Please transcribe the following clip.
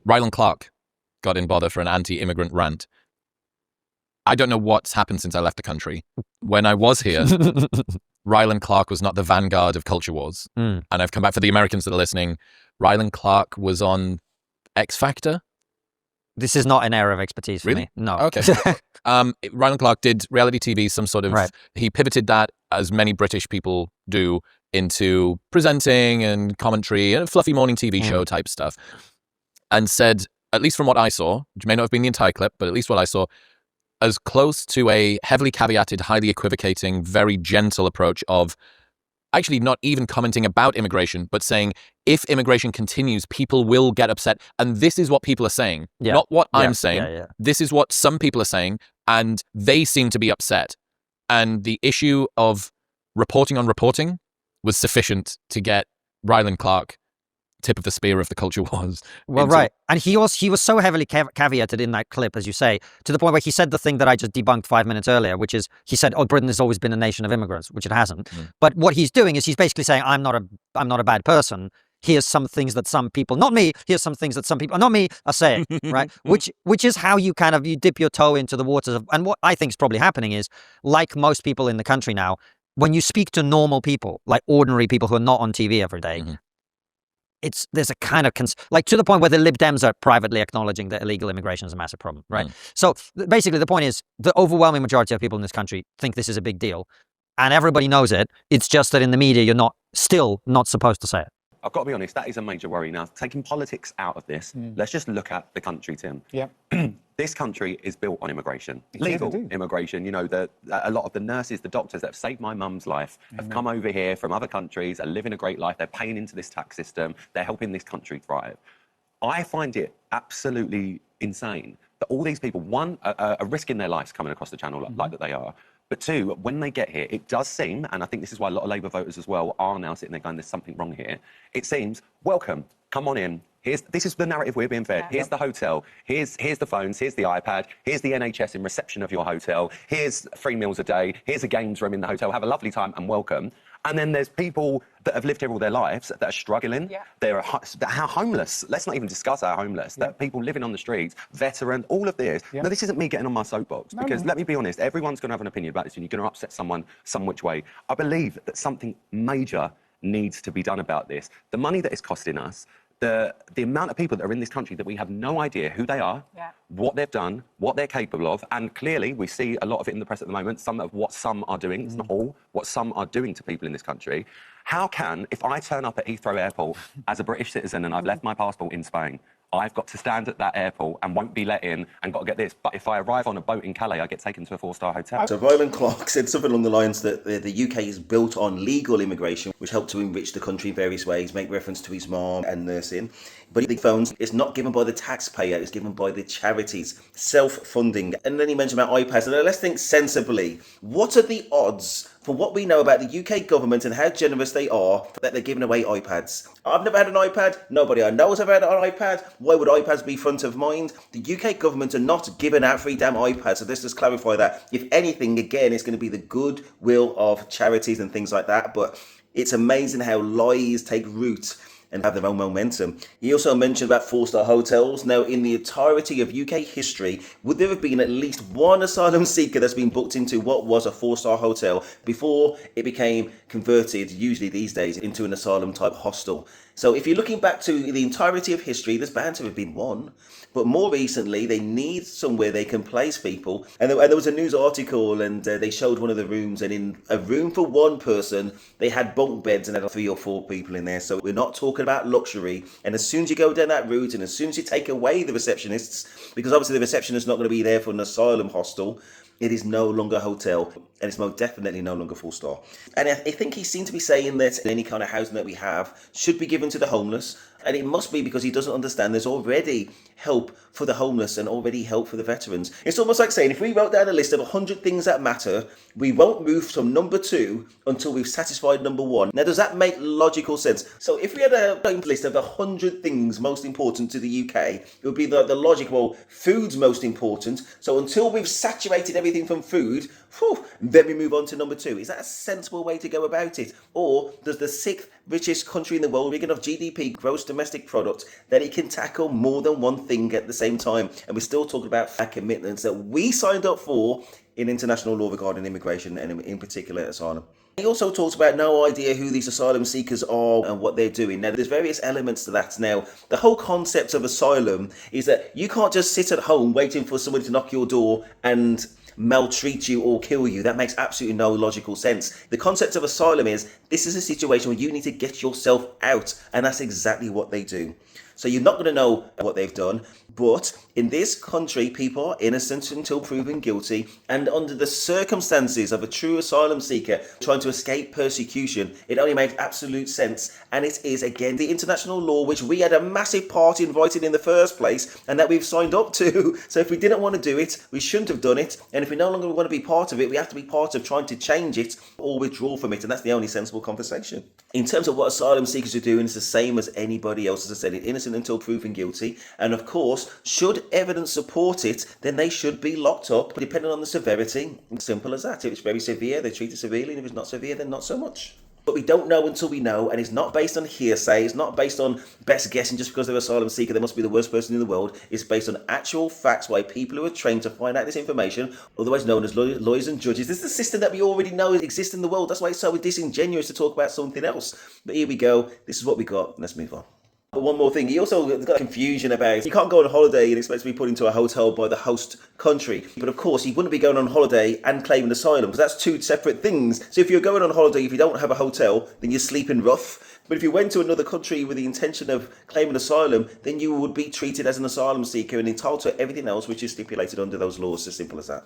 Ryland Clark got in bother for an anti-immigrant rant. I don't know what's happened since I left the country. When I was here, Ryland Clark was not the vanguard of culture wars. And I've come back for the Americans that are listening. Ryland Clark was on X Factor. This is not an area of expertise for me. No. Okay. Ryland Clark did reality TV, some sort of... Right. He pivoted that, as many British people do, into presenting and commentary and a fluffy morning TV show type stuff. And said, at least from what I saw, which may not have been the entire clip, but at least what I saw, as close to a heavily caveated, highly equivocating, very gentle approach of actually not even commenting about immigration, but saying, if immigration continues, people will get upset. And this is what people are saying, not what I'm saying. This is what some people are saying, and they seem to be upset. And the issue of reporting on reporting was sufficient to get Ryland Clark tip of the spear of the culture wars. Well, right. And he was so heavily caveated in that clip, as you say, to the point where he said the thing that I just debunked 5 minutes earlier, which is, he said, oh, Britain has always been a nation of immigrants, which it hasn't. But what he's doing is he's basically saying, I'm not a bad person. Here's some things that some people, not me, here's some things that some people, not me, are saying, right? Which is how you you dip your toe into the waters of, and what I think is probably happening is, like most people in the country now, when you speak to normal people, like ordinary people who are not on TV every day, there's a kind of, to the point where the Lib Dems are privately acknowledging that illegal immigration is a massive problem, right? So basically the point is, the overwhelming majority of people in this country think this is a big deal, and everybody knows it. It's just that in the media, you're still not supposed to say it. I've got to be honest, that is a major worry. Now, taking politics out of this, let's just look at the country, Tim. Yeah. This country is built on immigration, legal immigration. You know, a lot of the nurses, the doctors that have saved my mum's life have come over here from other countries, are living a great life. They're paying into this tax system. They're helping this country thrive. I find it absolutely insane that all these people, one, are risking their lives coming across the channel like that they are. But two, when they get here, it does seem, and I think this is why a lot of Labour voters as well are now sitting there going, there's something wrong here. It seems, welcome, come on in. This is the narrative we're being fed. Here's the hotel. Here's the phones. Here's the iPad. Here's the NHS in reception of your hotel. Here's 3 meals a day. Here's a games room in the hotel. Have a lovely time and welcome. And then there's people that have lived here all their lives that are struggling. They're homeless. Let's not even discuss our homeless. That people living on the streets, veteran, all of this. Now, this isn't me getting on my soapbox, because let me be honest, everyone's going to have an opinion about this, and you're going to upset someone some which way. I believe that something major needs to be done about this. The money that it's costing us, the amount of people that are in this country that we have no idea who they are, what they've done, what they're capable of, and clearly we see a lot of it in the press at the moment, some of what some are doing, it's not all, what some are doing to people in this country. How can, if I turn up at Heathrow Airport as a British citizen and I've left my passport in Spain, I've got to stand at that airport and won't be let in and got to get this. But if I arrive on a boat in Calais, I get taken to a 4-star hotel. So Ryland Clark said something along the lines that the UK is built on legal immigration, which helped to enrich the country in various ways, make reference to his mom and nursing. But the phones, it's not given by the taxpayer, it's given by the charities, self-funding. And then he mentioned about iPads. And let's think sensibly. What are the odds, for what we know about the UK government and how generous they are, that they're giving away iPads? I've never had an iPad. Nobody I know has ever had an iPad. Why would iPads be front of mind? The UK government are not giving out free damn iPads. So let's just clarify that. If anything, again, it's going to be the goodwill of charities and things like that. But it's amazing how lies take root and have their own momentum. He also mentioned about 4-star hotels. Now, in the entirety of UK history, would there have been at least one asylum seeker that's been booked into what was a 4-star hotel before it became converted, usually these days, into an asylum type hostel? So if you're looking back to the entirety of history, there's bound to have been one. But more recently, they need somewhere they can place people. And there was a news article, and they showed one of the rooms, and in a room for one person, they had bunk beds and had 3 or 4 people in there. So we're not talking about luxury. And as soon as you go down that route, and as soon as you take away the receptionists, because obviously the receptionist's not going to be there for an asylum hostel, it is no longer a hotel, and it's most definitely no longer 4-star. And I think he seemed to be saying that any kind of housing that we have should be given to the homeless. And it must be because he doesn't understand there's already help for the homeless and already help for the veterans. It's almost like saying, if we wrote down a list of 100 things that matter, we won't move from number 2 until we've satisfied number 1. Now, does that make logical sense? So if we had a list of 100 things most important to the UK, it would be the logic, well, food's most important. So until we've saturated everything from food, then we move on to number 2. Is that a sensible way to go about it? Or does the 6th richest country in the world, big enough GDP, gross domestic product, that it can tackle more than one thing at the same time. And we're still talking about commitments that we signed up for in international law regarding immigration and in particular asylum. He also talks about no idea who these asylum seekers are and what they're doing. Now, there's various elements to that. Now, the whole concept of asylum is that you can't just sit at home waiting for somebody to knock your door and maltreat you or kill you. That makes absolutely no logical sense. The concept of asylum is this is a situation where you need to get yourself out, and that's exactly what they do. So you're not going to know what they've done, but in this country, people are innocent until proven guilty, and under the circumstances of a true asylum seeker trying to escape persecution, it only makes absolute sense, and it is, again, the international law which we had a massive part invited in the first place, and that we've signed up to. So if we didn't want to do it, we shouldn't have done it, and if we no longer want to be part of it, we have to be part of trying to change it or withdraw from it, and that's the only sensible conversation. In terms of what asylum seekers are doing, it's the same as anybody else. As I said, it's innocent until proven guilty, and of course, should evidence support it, then they should be locked up, depending on the severity. Simple as that. If it's very severe, they treat it severely, and if it's not severe, then not so much. But we don't know until we know, and it's not based on hearsay, it's not based on best guessing just because they're an asylum seeker, they must be the worst person in the world. It's based on actual facts by people who are trained to find out this information, otherwise known as lawyers and judges. This is the system that we already know exists in the world. That's why it's so disingenuous to talk about something else. But here we go, this is what we got, let's move on. But one more thing, he also got confusion about you can't go on holiday and expect to be put into a hotel by the host country. But of course, you wouldn't be going on holiday and claiming asylum, because that's two separate things. So if you're going on holiday, if you don't have a hotel, then you're sleeping rough. But if you went to another country with the intention of claiming asylum, then you would be treated as an asylum seeker and entitled to everything else which is stipulated under those laws. As simple as that.